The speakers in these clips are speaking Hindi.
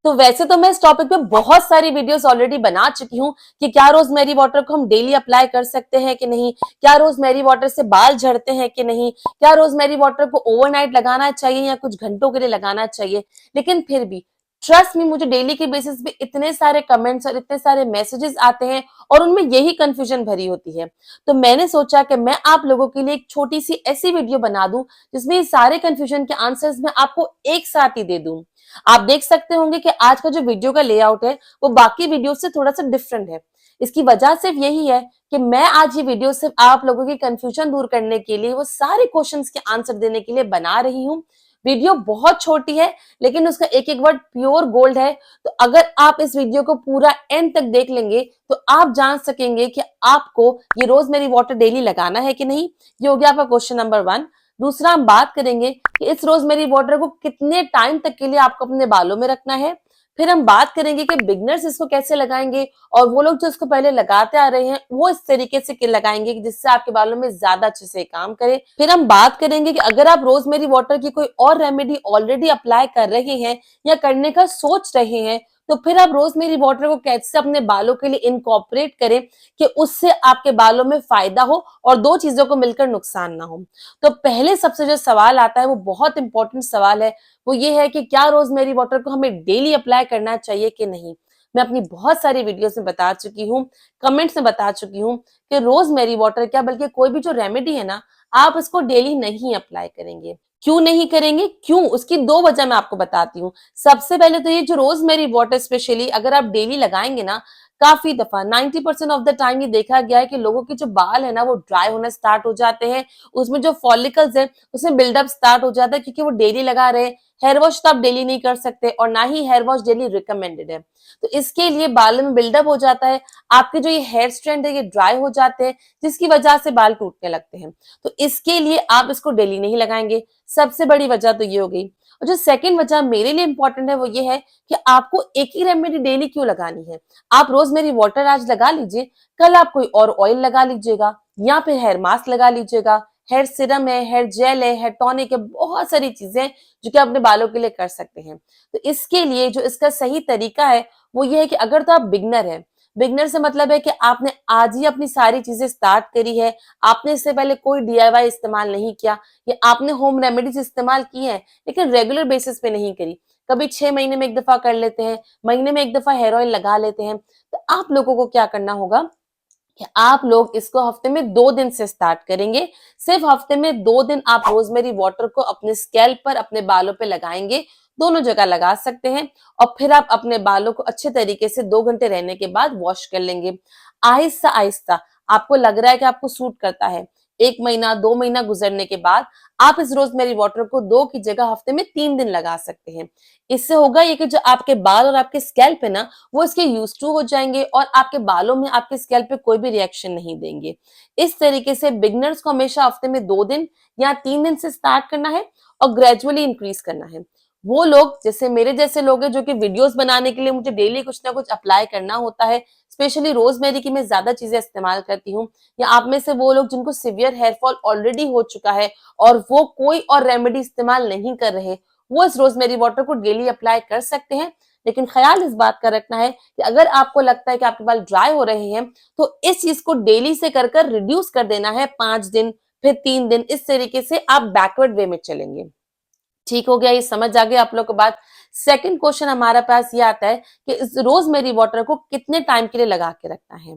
तो वैसे तो मैं इस टॉपिक पे बहुत सारी वीडियोस ऑलरेडी बना चुकी हूँ कि क्या रोजमेरी वाटर को हम डेली अप्लाई कर सकते हैं कि नहीं, क्या रोजमेरी वाटर से बाल झड़ते हैं कि नहीं, क्या रोजमेरी वाटर को ओवरनाइट लगाना चाहिए या कुछ घंटों के लिए लगाना चाहिए। लेकिन फिर भी ट्रस्ट में मुझे डेली के बेसिस पे इतने सारे कमेंट्स और इतने सारे मैसेजेस आते हैं और उनमें यही कंफ्यूजन भरी होती है। तो मैंने सोचा कि मैं आप लोगों के लिए एक छोटी सी ऐसी वीडियो बना दूं जिसमें ये सारे कंफ्यूजन के आंसर्स मैं आपको एक साथ ही दे दूं। आप देख सकते होंगे कि आज का जो वीडियो का लेआउट है वो बाकी वीडियो से थोड़ा सा डिफरेंट है। इसकी वजह सिर्फ यही है कि मैं आज ये वीडियो सिर्फ आप लोगों की कंफ्यूजन दूर करने के लिए, वो सारे क्वेश्चंस के आंसर देने के लिए बना रही हूँ। वीडियो बहुत छोटी है लेकिन उसका एक एक वर्ड प्योर गोल्ड है। तो अगर आप इस वीडियो को पूरा एंड तक देख लेंगे तो आप जान सकेंगे कि आपको ये रोजमेरी वाटर डेली लगाना है कि नहीं। ये हो गया आपका क्वेश्चन नंबर 1। दूसरा हम बात करेंगे कि इस रोजमेरी वाटर को कितने टाइम तक के लिए आपको अपने बालों में रखना है। फिर हम बात करेंगे कि बिगनर्स इसको कैसे लगाएंगे और वो लोग जो इसको पहले लगाते आ रहे हैं वो इस तरीके से लगाएंगे कि जिससे आपके बालों में ज्यादा अच्छे से काम करे। फिर हम बात करेंगे कि अगर आप रोजमेरी वाटर की कोई और रेमेडी ऑलरेडी अप्लाई कर रहे हैं या करने का सोच रहे हैं तो फिर आप रोजमेरी वाटर को कैसे अपने बालों के लिए इनकॉर्पोरेट करें कि उससे आपके बालों में फायदा हो और दो चीजों को मिलकर नुकसान ना हो। तो पहले सबसे जो सवाल आता है वो बहुत इंपॉर्टेंट सवाल है, वो ये है कि क्या रोजमेरी वाटर को हमें डेली अप्लाई करना चाहिए कि नहीं। मैं अपनी बहुत सारी वीडियोस में बता चुकी हूँ, कमेंट्स में बता चुकी हूँ कि रोजमेरी वाटर क्या बल्कि कोई भी जो रेमेडी है ना, आप इसको डेली नहीं अप्लाई करेंगे। क्यों नहीं करेंगे, क्यों, उसकी दो वजह मैं आपको बताती हूँ। सबसे पहले तो ये जो रोजमेरी वाटर स्पेशली अगर आप डेली लगाएंगे ना, काफी दफा 90% ऑफ द टाइम ये देखा गया है कि लोगों के जो बाल है ना वो ड्राई होना स्टार्ट हो जाते हैं। उसमें जो फॉलिकल्स है उसमें बिल्डअप स्टार्ट हो जाता है क्योंकि वो डेली लगा रहे हैं। हेयर वॉश तो आप डेली नहीं कर सकते और ना ही हेयर वॉश डेली रिकमेंडेड है। तो इसके लिए बालों में बिल्डअप हो जाता है, आपके जो ये हेयर स्ट्रैंड है ये ड्राई हो जाते हैं जिसकी वजह से बाल टूटने लगते हैं। तो इसके लिए आप इसको डेली नहीं लगाएंगे। सबसे बड़ी वजह तो ये हो गई। और जो सेकंड वजह मेरे लिए इंपॉर्टेंट है वो ये है कि आपको एक ही रेमेडी डेली क्यों लगानी है। आप रोजमेरी वाटर आज लगा लीजिए, कल आप कोई और ऑयल लगा लीजिएगा या फिर हेयर मास्क लगा लीजिएगा, हेयर सीरम है, हेयर जेल है, हेयर टॉनिक है, बहुत सारी चीजें हैं जो कि अपने बालों के लिए कर सकते हैं। तो इसके लिए जो इसका सही तरीका है वो ये है कि अगर तो आप बिगनर है, बिगनर से मतलब है कि आपने आज ही अपनी सारी चीजें स्टार्ट करी है, आपने इससे पहले कोई डीआईवाई इस्तेमाल नहीं किया या आपने होम रेमेडीज इस्तेमाल की है लेकिन रेगुलर बेसिस पे नहीं करी, कभी 6 महीने में एक दफा कर लेते हैं, महीने में एक दफा हेयर ऑयल लगा लेते हैं। तो आप लोगों को क्या करना होगा कि आप लोग इसको हफ्ते में 2 दिन से स्टार्ट करेंगे। सिर्फ हफ्ते में 2 दिन आप रोजमेरी वाटर को अपने स्कैल्प पर, अपने बालों पे लगाएंगे, दोनों जगह लगा सकते हैं। और फिर आप अपने बालों को अच्छे तरीके से 2 घंटे रहने के बाद वॉश कर लेंगे। आहिस्ता आहिस्ता आपको लग रहा है कि आपको सूट करता है, 1 महीना 2 महीना गुजरने के बाद आप इस रोजमेरी वाटर को 2 की जगह हफ्ते में 3 दिन लगा सकते हैं। इससे होगा ये कि जो आपके बाल और आपके स्कैल्प है ना वो इसके यूज टू हो जाएंगे और आपके बालों में, आपके स्कैल्प पे कोई भी रिएक्शन नहीं देंगे। इस तरीके से बिगनर्स को हमेशा हफ्ते में 2 दिन या 3 दिन से स्टार्ट करना है और ग्रेजुअली इंक्रीज करना है। वो लोग जैसे मेरे जैसे लोग हैं जो कि वीडियोस बनाने के लिए मुझे डेली कुछ ना कुछ अप्लाई करना होता है, स्पेशली रोजमेरी की मैं ज्यादा चीजें इस्तेमाल करती हूँ, या आप में से वो लोग जिनको सीवियर हेयर फॉल ऑलरेडी हो चुका है और वो कोई और रेमेडी इस्तेमाल नहीं कर रहे, वो इस रोजमेरी वाटर को डेली अप्लाई कर सकते हैं। लेकिन ख्याल इस बात का रखना है कि अगर आपको लगता है कि आपके बाल ड्राई हो रहे हैं तो इस चीज को डेली से कर कर रिड्यूस कर देना है, 5 दिन फिर 3 दिन, इस तरीके से आप बैकवर्ड वे में चलेंगे। ठीक हो गया, ये समझ आ गया आप लोग को बात। सेकंड क्वेश्चन हमारे पास ये आता है कि इस रोजमेरी वाटर को कितने टाइम के लिए लगा के रखना है।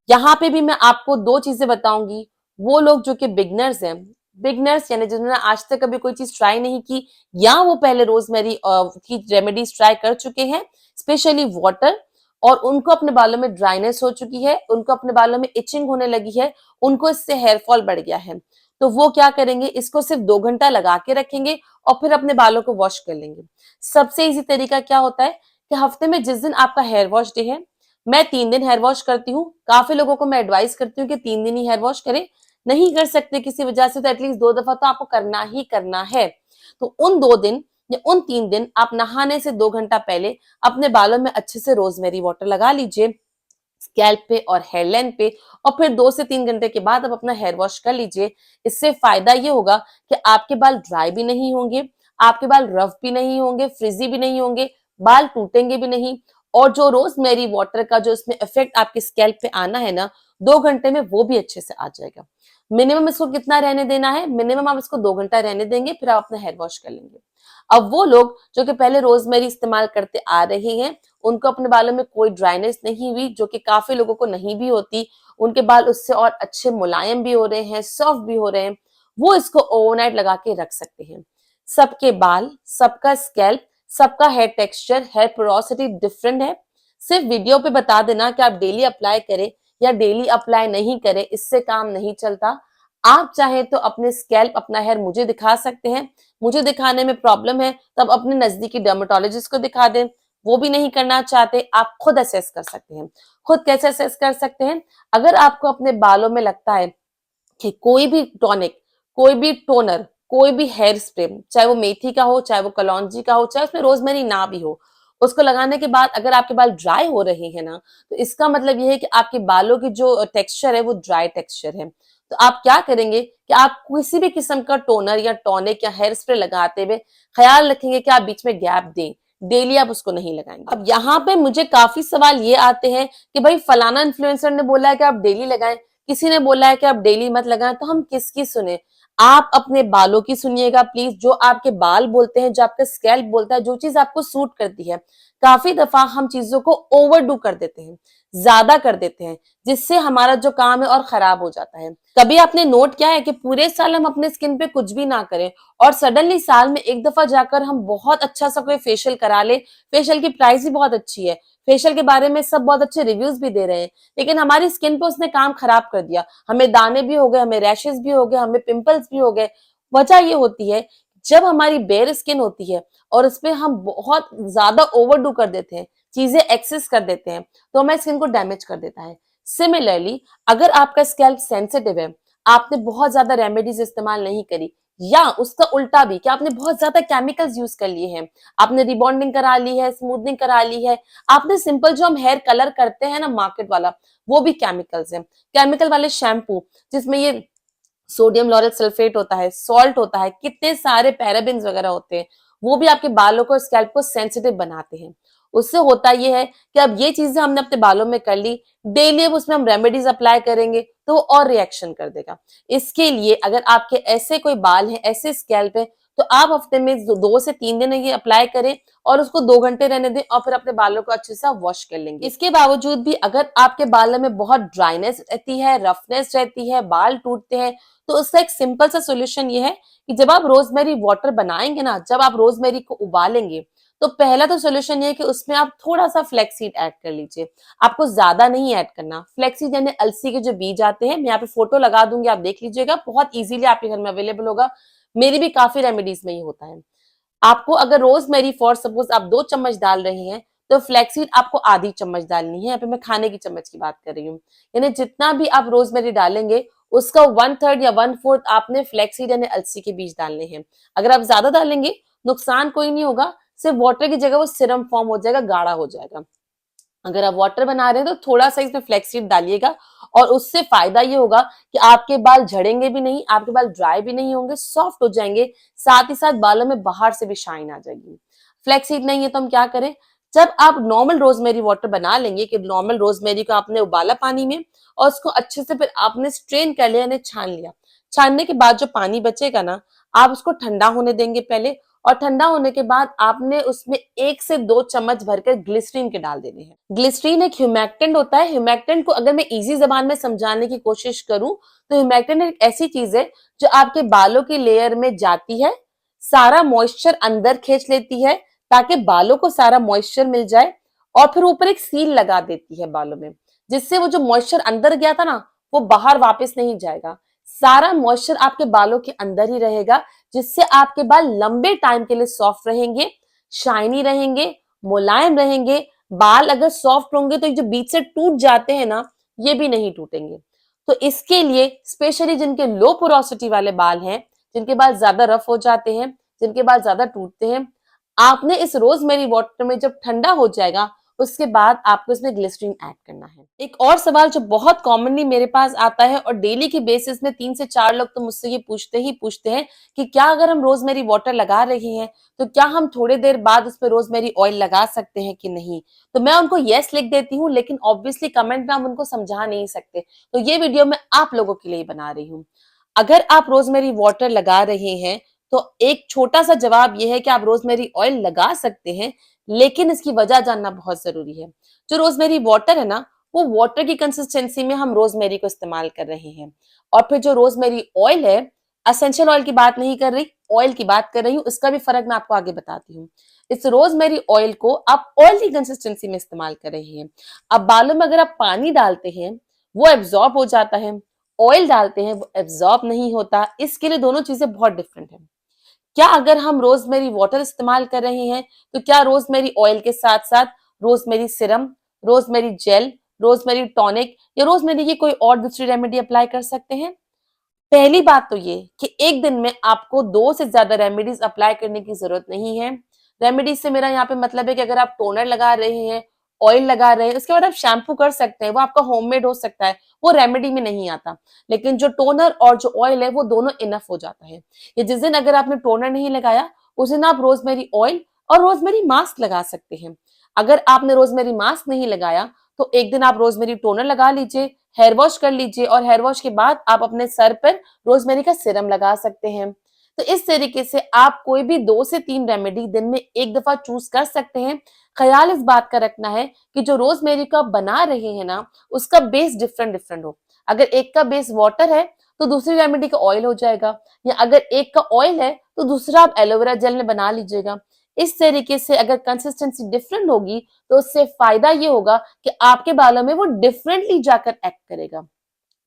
यहाँ पे भी मैं आपको दो चीजें बताऊंगी। वो लोग जो कि बिगनर्स हैं, बिगनर्स यानी जिन्होंने आज तक कभी कोई चीज ट्राई नहीं की या वो पहले रोजमेरी की रेमेडीज ट्राई कर चुके हैं, स्पेशली वाटर, और उनको अपने बालों में ड्राइनेस हो चुकी है, उनको अपने बालों में इचिंग होने लगी है, उनको इससे हेयर फॉल बढ़ गया है, तो वो क्या करेंगे, इसको सिर्फ 2 घंटा लगा के रखेंगे और फिर अपने बालों को वॉश कर लेंगे। सबसे इजी तरीका क्या होता है कि हफ्ते में जिस दिन आपका हेयर वॉश डे है, मैं 3 दिन हेयर वॉश करती हूँ। काफी लोगों को मैं एडवाइस करती हूँ कि 3 दिन ही हेयर वॉश करें। नहीं कर सकते किसी वजह से तो एटलीस्ट 2 दफा तो आपको करना ही करना है। तो उन 2 दिन या उन 3 दिन आप नहाने से 2 घंटा पहले अपने बालों में अच्छे से रोजमेरी वाटर लगा लीजिए, स्कैल्प पे और हेयर लेंथ पे, और फिर 2 से 3 घंटे के बाद आप अपना हेयर वॉश कर लीजिए। इससे फायदा ये होगा कि आपके बाल ड्राई भी नहीं होंगे, आपके बाल रफ भी नहीं होंगे, फ्रिजी भी नहीं होंगे, बाल टूटेंगे भी नहीं, और जो रोजमेरी वाटर का जो इसमें इफेक्ट आपके स्कैल्प पे आना है ना 2 घंटे में, वो भी अच्छे से आ जाएगा। मिनिमम इसको कितना रहने देना है, मिनिमम आप इसको 2 घंटा रहने देंगे, फिर आप अपना हेयर वॉश कर लेंगे। अब वो लोग जो कि पहले रोजमेरी इस्तेमाल करते आ रहे हैं, उनको अपने बालों में कोई ड्राइनेस नहीं हुई, जो कि काफी लोगों को नहीं भी होती, उनके बाल उससे और अच्छे मुलायम भी हो रहे हैं, सॉफ्ट भी हो रहे हैं, वो इसको ओवरनाइट लगा के रख सकते हैं। सबके बाल, सबका स्कैल्प, सबका hair texture, hair porosity different है। सिर्फ वीडियो पे बता देना कि आप डेली अप्लाई करें या डेली अप्लाई नहीं करें, इससे काम नहीं चलता। आप चाहें तो अपने स्कैल्प, अपना हेयर मुझे दिखा सकते हैं, मुझे दिखाने में प्रॉब्लम है तब अपने नजदीकी डर्मेटोलॉजिस्ट को दिखा दें, वो भी नहीं करना चाहते, आप खुद असेस कर सकते हैं। खुद कैसे असेस कर सकते हैं? अगर आपको अपने बालों में लगता है कि कोई भी टॉनिक, कोई भी टोनर, कोई भी हेयर स्प्रे, चाहे वो मेथी का हो, चाहे वो कलौंजी का हो, चाहे उसमें रोजमेरी ना भी हो, उसको लगाने के बाद अगर आपके बाल ड्राई हो रहे हैं ना, तो इसका मतलब ये है कि आपके बालों की जो टेक्सचर है वो ड्राई टेक्सचर है। तो आप क्या करेंगे कि आप किसी भी किस्म का टोनर या टॉनिक या हेयर स्प्रे लगाते हुए ख्याल रखेंगे कि आप बीच में गैप दें, डेली आप उसको नहीं लगाएंगे। अब यहाँ पे मुझे काफी सवाल ये आते हैं कि भाई फलाना इन्फ्लुएंसर ने बोला है कि आप डेली लगाएं, किसी ने बोला है कि आप डेली मत लगाएं, तो हम किसकी सुने? आप अपने बालों की सुनिएगा प्लीज, जो आपके बाल बोलते हैं, जो आपका स्कैल्प बोलता है, जो चीज आपको सूट करती है। काफी दफा हम चीजों को ओवरडू कर देते हैं, ज्यादा कर देते हैं, जिससे हमारा जो काम है और खराब हो जाता है। कभी आपने नोट किया है कि पूरे साल हम अपने स्किन पे कुछ भी ना करें और सडनली साल में एक दफा जाकर हम बहुत अच्छा सा कोई फेशियल करा ले, फेशियल की प्राइस भी बहुत अच्छी है, फेशियल के बारे में सब बहुत अच्छे रिव्यूज भी दे रहे हैं, लेकिन हमारी स्किन पे उसने काम खराब कर दिया, हमें दाने भी हो गए, हमें रैशेस भी हो गए, हमें पिंपल्स भी हो गए। वजह ये होती है, जब हमारी बेयर स्किन होती है और उसपे हम बहुत ज्यादा ओवरडू कर देते हैं, चीजें एक्सेस कर देते हैं, तो हमारी स्किन को डैमेज कर देता है। सिमिलरली अगर आपका स्कैल्प सेंसिटिव है, आपने बहुत ज्यादा रेमेडीज इस्तेमाल नहीं करी, या उसका उल्टा भी कि आपने बहुत ज्यादा केमिकल्स यूज कर लिए हैं, आपने रिबॉन्डिंग करा ली है, स्मूथनिंग करा ली है, आपने सिंपल जो हम हेयर कलर करते हैं ना मार्केट वाला, वो भी केमिकल्स है, केमिकल वाले शैम्पू जिसमें ये सोडियम लॉरेल सल्फेट होता है, सॉल्ट होता है, कितने सारे पैराबेन्स वगैरह होते हैं, वो भी आपके बालों को, स्कैल्प को सेंसिटिव बनाते हैं। उससे होता ये है कि अब ये चीजें हमने अपने बालों में कर ली, डेली अब उसमें हम रेमेडीज अप्लाई करेंगे तो वो और रिएक्शन कर देगा। इसके लिए अगर आपके ऐसे कोई बाल हैं, ऐसे स्कैल्प है, तो आप हफ्ते में 2 से 3 दिन ये अप्लाई करें और उसको 2 घंटे रहने दें और फिर अपने बालों को अच्छे से वॉश कर लेंगे। इसके बावजूद भी अगर आपके बालों में बहुत ड्राइनेस रहती है, रफनेस रहती है, बाल टूटते हैं, तो उसका एक सिंपल सा सोल्यूशन ये है कि जब आप रोजमेरी वाटर बनाएंगे ना, जब आप रोजमेरी को उबालेंगे, तो पहला तो सोल्यूशन ये है कि उसमें आप थोड़ा सा फ्लैक्सीड ऐड कर लीजिए। आपको ज्यादा नहीं ऐड करना। फ्लैक्सीड यानी अलसी के जो बीज आते हैं, मैं यहाँ पे फोटो लगा दूंगी, आप देख लीजिएगा, बहुत इजीली आपके घर में अवेलेबल होगा। मेरी भी काफी रेमेडीज में ही होता है। आपको अगर रोजमेरी फॉर सपोज आप 2 चम्मच डाल रही हैं, तो फ्लैक्सीड आपको आधी चम्मच डालनी है। यहाँ पे मैं खाने की चम्मच की बात कर रही हूँ। यानी जितना भी आप रोजमेरी डालेंगे, उसका 1/3 या 1/4 आपने फ्लैक्सीड यानी अलसी के बीज डालने हैं। अगर आप ज्यादा डालेंगे, नुकसान कोई नहीं होगा, सिर्फ वाटर की जगह वो सिरम फॉर्म हो जाएगा, गाढ़ा हो जाएगा। अगर आप वाटर बना रहे हैं तो थोड़ा सा इसमें फ्लैक्सीड डालिएगा, और उससे फायदा ये होगा कि आपके बाल झड़ेंगे भी नहीं, आपके बाल ड्राई भी नहीं होंगे, सॉफ्ट हो जाएंगे, साथ ही साथ बालों में बाहर से भी शाइन आ जाएगी। फ्लैक्सीड नहीं है तो हम क्या करें? जब आप नॉर्मल रोजमेरी वाटर बना लेंगे, कि नॉर्मल रोजमेरी को आपने उबाला पानी में और उसको अच्छे से फिर आपने स्ट्रेन कर लिया, यानी छान लिया। छानने के बाद जो पानी बचेगा ना, आप उसको ठंडा होने देंगे पहले, और ठंडा होने के बाद आपने उसमें 1 से 2 चम्मच भरकर ग्लिसरीन के डाल देने हैं। ग्लिसरीन एक ह्यूमेक्टेंट होता है। ह्यूमेक्टेंट को अगर मैं इजी जबान में समझाने की कोशिश करूं, तो ह्यूमेक्टेंट एक ऐसी चीज है जो आपके बालों की लेयर में जाती है, सारा मॉइस्चर अंदर खींच लेती है ताकि बालों को सारा मॉइस्चर मिल जाए, और फिर ऊपर एक सील लगा देती है बालों में, जिससे वो जो मॉइस्चर अंदर गया था ना, वो बाहर वापस नहीं जाएगा। सारा मॉइस्चर आपके बालों के अंदर ही रहेगा, जिससे आपके बाल लंबे टाइम के लिए सॉफ्ट रहेंगे, शाइनी रहेंगे, मुलायम रहेंगे। बाल अगर सॉफ्ट होंगे तो जो बीच से टूट जाते हैं ना, ये भी नहीं टूटेंगे। तो इसके लिए स्पेशली जिनके लो पोरोसिटी वाले बाल हैं, जिनके बाल ज्यादा रफ हो जाते हैं, जिनके बाल ज्यादा टूटते हैं, आपने इस रोजमेरी वाटर में जब ठंडा हो जाएगा, उसके बाद आपको इसमें ग्लिसरीन ऐड करना है। एक और सवाल जो बहुत कॉमनली मेरे पास आता है और डेली के बेसिस में 3 से 4 लोग तो मुझसे ये पूछते हैं कि क्या अगर हम रोजमेरी वाटर लगा रहे हैं तो क्या हम थोड़ी देर बाद उस पर रोजमेरी ऑयल लगा सकते हैं कि नहीं। तो मैं उनको यस लिख देती हूँ, लेकिन ऑब्वियसली कमेंट में हम उनको समझा नहीं सकते, तो ये वीडियो मैं आप लोगों के लिए ही बना रही हूँ। अगर आप रोजमेरी वाटर लगा रहे हैं तो एक छोटा सा जवाब यह है कि आप रोजमेरी ऑयल लगा सकते हैं, लेकिन इसकी वजह जानना बहुत जरूरी है। जो रोजमेरी वाटर है ना, वो वाटर की कंसिस्टेंसी में हम रोजमेरी को इस्तेमाल कर रहे हैं। और फिर जो रोजमेरी ऑयल है, एसेंशियल ऑयल की बात नहीं कर रही, ऑयल की बात कर रही हूँ, इसका भी फर्क मैं आपको आगे बताती हूँ। इस रोजमेरी ऑयल को आप ऑयल की कंसिस्टेंसी में इस्तेमाल कर रहे हैं। अब बालों में अगर आप पानी डालते हैं वो एब्जॉर्ब हो जाता है, ऑयल डालते हैं वो एब्जॉर्ब नहीं होता, इसके लिए दोनों चीजें बहुत डिफरेंट है। क्या अगर हम रोजमेरी वाटर इस्तेमाल कर रहे हैं तो क्या रोजमेरी ऑयल के साथ साथ rosemary serum, rosemary gel, rosemary tonic या रोजमेरी की कोई और दूसरी रेमेडी अप्लाई कर सकते हैं? पहली बात तो ये कि एक दिन में आपको 2 से ज्यादा रेमेडीज अप्लाई करने की जरूरत नहीं है। रेमेडीज से मेरा यहाँ पे मतलब है कि अगर आप टोनर लगा रहे हैं, ऑयल लगा रहे हैं, उसके बाद आप शैम्पू कर सकते हैं, वो आपका होममेड हो सकता है, वो रेमेडी में नहीं आता। लेकिन जो टोनर और जो ऑयल है वो दोनों इनफ हो जाता है। ये जिस दिन अगर आपने टोनर नहीं लगाया, उस दिन आप रोजमेरी ऑयल और रोजमेरी मास्क लगा सकते हैं। अगर आपने रोजमेरी मास्क नहीं लगाया तो एक दिन आप रोजमेरी टोनर लगा लीजिए, हेयर वॉश कर लीजिए और हेयर वॉश के बाद आप अपने सर पर रोजमेरी का सिरम लगा सकते हैं। तो इस तरीके से आप कोई भी 2 से 3 रेमेडी दिन में एक दफा चूज कर सकते हैं। ख्याल इस बात का रखना है कि जो रोजमेरी का आप बना रहे हैं ना, उसका बेस डिफरेंट डिफरेंट हो। अगर एक का बेस वाटर है तो दूसरी रेमेडी का ऑयल हो जाएगा, या अगर एक का ऑयल है तो दूसरा आप एलोवेरा जेल में बना लीजिएगा। इस तरीके से अगर कंसिस्टेंसी डिफरेंट होगी तो उससे फायदा ये होगा कि आपके बालों में वो डिफरेंटली जाकर एक्ट करेगा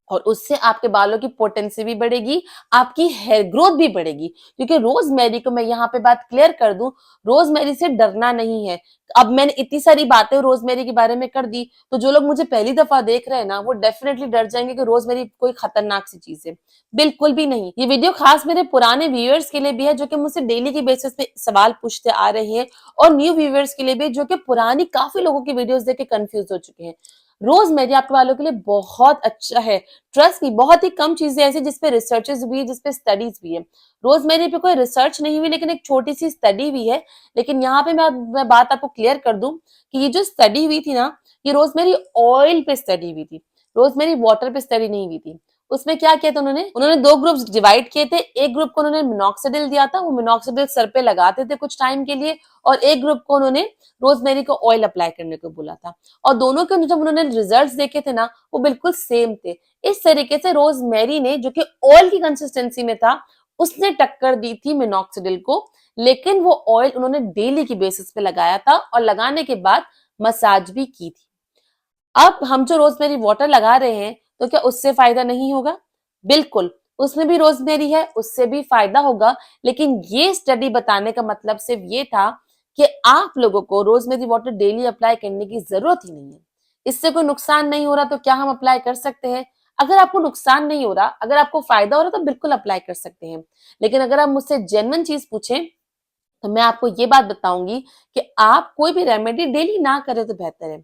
और उससे आपके बालों की पोटेंसी भी बढ़ेगी, आपकी हेयर ग्रोथ भी बढ़ेगी। क्योंकि रोजमेरी को मैं यहाँ पे बात क्लियर कर दूं, रोजमेरी से डरना नहीं है। अब मैंने इतनी सारी बातें रोजमेरी के बारे में कर दी, तो जो लोग मुझे पहली दफा देख रहे हैं ना, वो डेफिनेटली डर जाएंगे कि रोजमेरी कोई खतरनाक सी चीज है। बिल्कुल भी नहीं। ये वीडियो खास मेरे पुराने व्यूअर्स के लिए भी है जो कि मुझसे डेली की बेसिस पे सवाल पूछते आ रहे हैं, और न्यू व्यूअर्स के लिए भी जो कि पुरानी काफी लोगों की वीडियोस देख के कंफ्यूज हो चुके हैं। रोजमेरी आपके बालों के लिए बहुत अच्छा है। ट्रस्ट मी, बहुत ही कम चीजें ऐसी जिसपे रिसर्चेस भी है, जिसपे स्टडीज भी है। रोजमेरी पे कोई रिसर्च नहीं हुई, लेकिन एक छोटी सी स्टडी भी है। लेकिन यहाँ पे मैं बात आपको क्लियर कर दूं कि ये जो स्टडी हुई थी ना, ये रोजमेरी ऑयल पे स्टडी हुई थी, रोजमेरी वाटर पे स्टडी नहीं हुई थी। उसमें क्या किया था उन्होंने 2 ग्रुप्स डिवाइड किए थे। एक ग्रुप को उन्होंने मिनॉक्सिडिल दिया था, वो मिनॉक्सिडिल सर पे लगाते थे कुछ टाइम के लिए, और एक ग्रुप को उन्होंने रोजमेरी को ऑयल अप्लाई करने को बोला था। और दोनों के जब उन्होंने रिजल्ट्स देखे थे ना, वो बिल्कुल सेम थे। इस तरीके से रोजमेरी ने, जो कि ऑयल की कंसिस्टेंसी में था, उसने टक्कर दी थी मिनॉक्सिडिल को। लेकिन वो ऑयल उन्होंने डेली की बेसिस पे लगाया था और लगाने के बाद मसाज भी की थी। अब हम जो रोजमेरी वाटर लगा रहे हैं, तो क्या उससे फायदा नहीं होगा? बिल्कुल, उसमें भी रोजमेरी है, उससे भी फायदा होगा। लेकिन ये स्टडी बताने का मतलब सिर्फ ये था कि आप लोगों को रोजमेरी वाटर डेली अप्लाई करने की जरूरत ही नहीं है। इससे कोई नुकसान नहीं हो रहा तो क्या हम अप्लाई कर सकते हैं? अगर आपको नुकसान नहीं हो रहा, अगर आपको फायदा हो रहा, तो बिल्कुल अप्लाई कर सकते हैं। लेकिन अगर आप मुझसे जेन्युइन चीज पूछें तो मैं आपको ये बात बताऊंगी कि आप कोई भी रेमेडी डेली ना करें तो बेहतर है।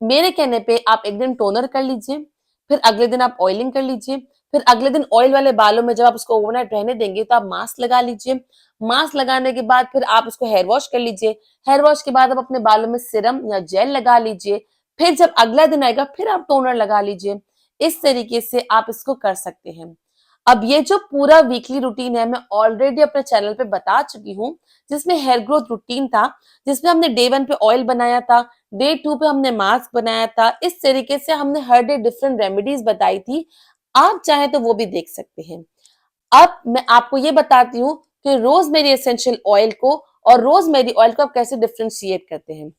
मेरे कहने पे आप एक दिन टोनर कर लीजिए, फिर अगले दिन आप ऑयलिंग कर लीजिए, फिर अगले दिन ऑयल वाले बालों में जब आप उसको ओवरनाइट रहने देंगे तो आप मास्क लगा लीजिए। मास्क लगाने के बाद फिर आप उसको हेयर वॉश कर लीजिए। हेयर वॉश के बाद आप अपने बालों में सिरम या जेल लगा लीजिए। फिर जब अगला दिन आएगा फिर आप टोनर लगा लीजिए। इस तरीके से आप इसको कर सकते हैं। अब ये जो पूरा वीकली रूटीन है, मैं ऑलरेडी अपने चैनल पे बता चुकी हूँ, जिसमें हेयर ग्रोथ रूटीन था, जिसमें हमने डे 1 पे ऑयल बनाया था, डे 2 पे हमने मास्क बनाया था। इस तरीके से हमने हर डे डिफरेंट रेमेडीज बताई थी। आप चाहे तो वो भी देख सकते हैं। अब मैं आपको ये बताती हूँ कि रोजमेरी एसेंशियल ऑयल को और रोजमेरी ऑयल को आप कैसे डिफ्रेंशिएट करते हैं।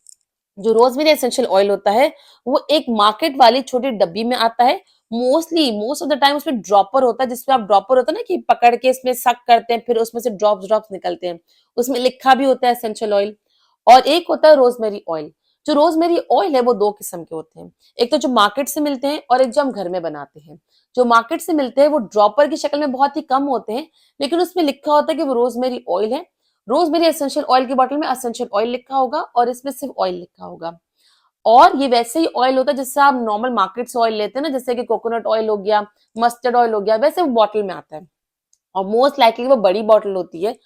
जो रोजमेरी एसेंशियल ऑयल होता है, वो एक मार्केट वाली छोटी डब्बी में आता है। मोस्ट ऑफ द टाइम उसमें ड्रॉपर होता है, जिसमें आप ड्रॉपर होता है ना कि पकड़ के इसमें सक करते हैं, फिर उसमें से ड्रॉप्स ड्रॉप्स निकलते हैं। उसमें लिखा भी होता है एसेंशियल ऑयल। और एक होता है रोजमेरी ऑयल। जो रोजमेरी ऑयल है वो 2 किस्म के होते हैं। एक तो जो मार्केट से मिलते हैं और एक जो हम घर में बनाते हैं। जो मार्केट से मिलते हैं वो ड्रॉपर की शक्ल में बहुत ही कम होते हैं, लेकिन उसमें लिखा होता है कि वो रोजमेरी ऑयल है। रोजमेरी एसेंशियल ऑयल की बोतल में एसेंशियल ऑयल लिखा होगा और इसमें सिर्फ ऑयल लिखा होगा। और ये वैसे ही ऑयल होता है जैसे आप नॉर्मल मार्केट से ऑयल लेते हैं ना, जैसे कि कोकोनट ऑयल हो गया, मस्टर्ड ऑयल हो गया, वैसे वो बॉटल में आता है और मोस्ट लाइकली वो बड़ी बॉटल होती है।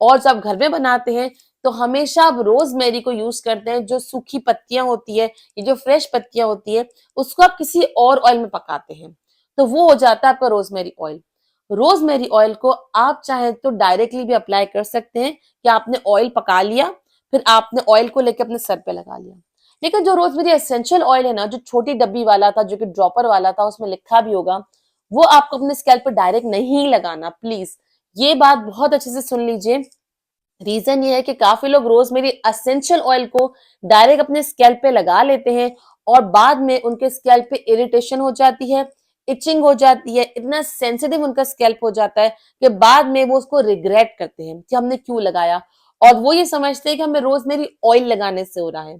और जब घर में बनाते हैं तो हमेशा आप रोजमेरी को यूज करते हैं, जो सूखी पत्तियां होती है, ये जो फ्रेश पत्तियां होती है, उसको आप किसी और ऑयल में पकाते हैं, तो वो हो जाता है आपका रोजमेरी ऑयल। रोजमेरी ऑयल को आप चाहें तो डायरेक्टली भी अप्लाई कर सकते हैं कि आपने ऑयल पका लिया, फिर आपने ऑयल को लेकर अपने सर पे लगा लिया। लेकिन जो रोजमेरी एसेंशियल ऑयल है ना, जो छोटी डब्बी वाला था, जो कि ड्रॉपर वाला था, उसमें लिखा भी होगा, वो आपको अपने स्कैल्प पे डायरेक्ट नहीं लगाना, प्लीज। ये बात बहुत अच्छे से सुन लीजिए। रीजन ये है कि काफी लोग रोजमेरी एसेंशियल ऑयल को डायरेक्ट अपने स्कैल्प पे लगा लेते हैं और बाद में उनके स्कैल्प पे इरिटेशन हो जाती है, इचिंग हो जाती है, इतना सेंसिटिव उनका स्कैल्प हो जाता है कि बाद में वो उसको रिग्रेट करते हैं कि हमने क्यों लगाया। और वो ये समझते हैं कि हमें रोजमेरी ऑयल लगाने से हो रहा है।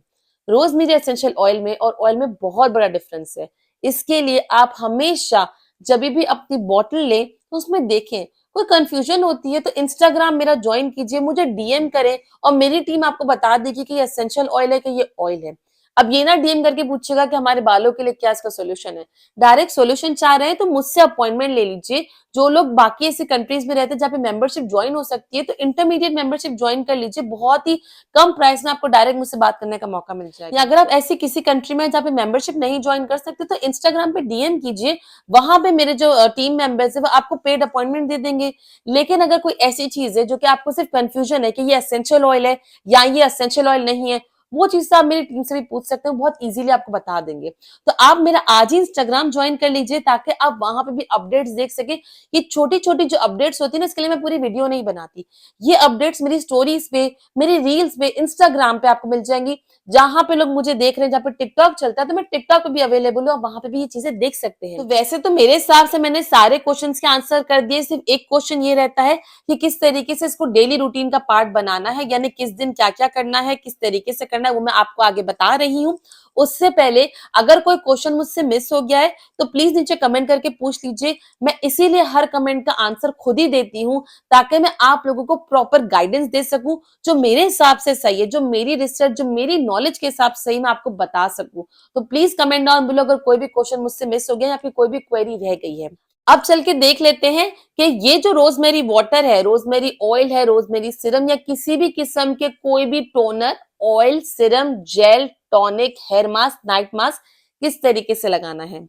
रोजमेरी एसेंशियल ऑयल में और ऑयल में बहुत बड़ा डिफरेंस है। इसके लिए आप हमेशा जब भी अपनी बॉटल लें तो उसमें देखें, कोई कंफ्यूजन होती है तो इंस्टाग्राम मेरा ज्वाइन कीजिए, मुझे डीएम करें और मेरी टीम आपको बता देगी कि ये एसेंशियल ऑयल है कि ये ऑयल है। अब ये ना डीएम करके पूछेगा कि हमारे बालों के लिए क्या इसका सोल्यूशन है। डायरेक्ट सोल्यूशन चाह रहे हैं तो मुझसे अपॉइंटमेंट ले लीजिए। जो लोग बाकी ऐसी कंट्रीज में रहते हैं जहाँ पे मेंबरशिप ज्वाइन हो सकती है, तो इंटरमीडिएट मेंबरशिप ज्वाइन कर लीजिए, बहुत ही कम प्राइस में आपको डायरेक्ट मुझसे बात करने का मौका मिल जाएगा। या अगर आप ऐसी किसी कंट्री में जहाँ पे मेंबरशिप नहीं ज्वाइन कर सकते तो इंस्टाग्राम पे डीएम कीजिए, वहां पे मेरे जो टीम मेंबर्स है वो आपको पेड अपॉइंटमेंट दे देंगे। लेकिन अगर कोई ऐसी चीज है जो कि आपको सिर्फ कंफ्यूजन है कि ये एसेंशियल ऑयल है या ये एसेंशियल ऑयल नहीं है, वो चीज तो आप मेरी टीम से भी पूछ सकते हैं, बहुत इजीली आपको बता देंगे। तो आप मेरा आज ही इंस्टाग्राम ज्वाइन कर लीजिए ताकि आप वहां पे भी अपडेट्स देख सके। ये छोटी छोटी जो अपडेट्स होती है ना, इसके लिए मैं पूरी वीडियो नहीं बनाती, ये अपडेट्स मेरी स्टोरीज पे, मेरी रील्स पे, इंस्टाग्राम पे आपको मिल जाएंगी। जहां पे लोग मुझे देख रहे हैं, जहाँ पे टिकटॉक चलता है, तो मैं टिकटॉक पे भी अवेलेबल हूँ, वहां पे भी ये चीजें देख सकते हैं। तो वैसे तो मेरे हिसाब से मैंने सारे क्वेश्चन के आंसर कर दिए। सिर्फ एक क्वेश्चन ये रहता है कि किस तरीके से इसको डेली रूटीन का पार्ट बनाना है, यानी किस दिन क्या क्या करना है, किस तरीके से करना है, वो मैं आपको आगे बता रही हूँ। उससे पहले अगर कोई क्वेश्चन मुझसे मिस हो गया है तो प्लीज नीचे कमेंट करके पूछ लीजिए। मैं इसीलिए हर कमेंट का आंसर खुद ही देती हूँ ताकि मैं आप लोगों को प्रॉपर गाइडेंस दे सकूं, जो मेरे हिसाब से सही है, जो मेरी रिसर्च, जो मेरी नॉलेज के हिसाब से सही मैं आपको बता सकूं। तो प्लीज कमेंट डाउन बिलो अगर कोई भी क्वेश्चन मुझसे मिस हो गया या फिर कोई भी क्वेरी रह गई है। अब चल के देख लेते हैं कि ये जो रोजमेरी वाटर है, रोजमेरी ऑयल है, रोजमेरी सिरम या किसी भी किस्म के कोई भी toner, oil, serum, gel, tonic, hair mask, night mask किस तरीके से लगाना है।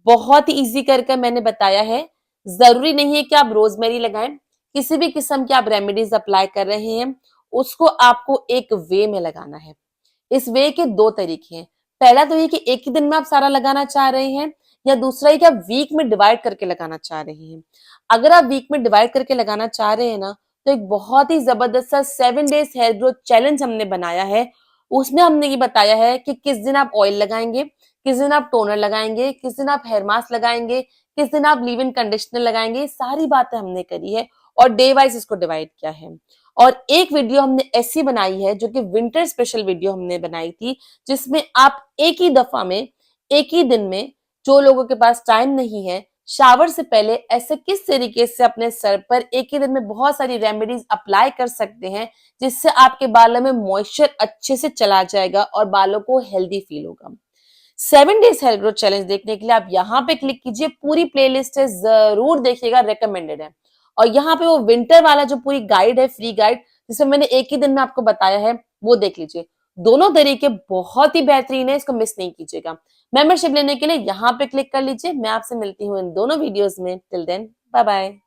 बहुत ही इजी करके मैंने बताया है। जरूरी नहीं है कि आप रोजमेरी लगाएं, किसी भी किस्म की आप रेमेडीज अप्लाई कर रहे हैं उसको आपको एक वे में लगाना है। इस वे के दो तरीके हैं। पहला तो ये कि एक ही दिन में आप सारा लगाना चाह रहे हैं, या दूसरा ये कि आप वीक में डिवाइड करके लगाना चाह रहे हैं। अगर आप वीक में डिवाइड करके लगाना चाह रहे हैं ना, तो एक बहुत ही जबरदस्त सा 7 डेज हेयर ग्रोथ चैलेंज हमने बनाया है। उसमें हमने ये बताया है कि किस दिन आप ऑयल लगाएंगे, किस दिन आप टोनर लगाएंगे, किस दिन आप हेयर मास्क लगाएंगे, किस दिन आप लीव इन कंडीशनर लगाएंगे, सारी बातें हमने करी है और डे वाइज इसको डिवाइड किया है। और एक वीडियो हमने ऐसी बनाई है जो कि विंटर स्पेशल वीडियो हमने बनाई थी, जिसमें आप एक ही दफा में, एक ही दिन में, जो लोगों के पास टाइम नहीं है, शावर से पहले ऐसे किस तरीके से अपने सर पर एक ही दिन में बहुत सारी रेमेडीज अप्लाई कर सकते हैं, जिससे आपके बालों में मॉइस्चर अच्छे से चला जाएगा और बालों को हेल्दी फील होगा। 7 डेज हेयर ग्रोथ चैलेंज देखने के लिए आप यहाँ पे क्लिक कीजिए, पूरी प्लेलिस्ट है, जरूर देखिएगा, रेकमेंडेड है। और यहाँ पे वो विंटर वाला जो पूरी गाइड है, फ्री गाइड, जिसमें मैंने एक ही दिन में आपको बताया है, वो देख लीजिए। दोनों तरीके बहुत ही बेहतरीन है, इसको मिस नहीं कीजिएगा। मेंबरशिप लेने के लिए यहाँ पे क्लिक कर लीजिए। मैं आपसे मिलती हूँ इन दोनों वीडियोस में। Till then bye bye.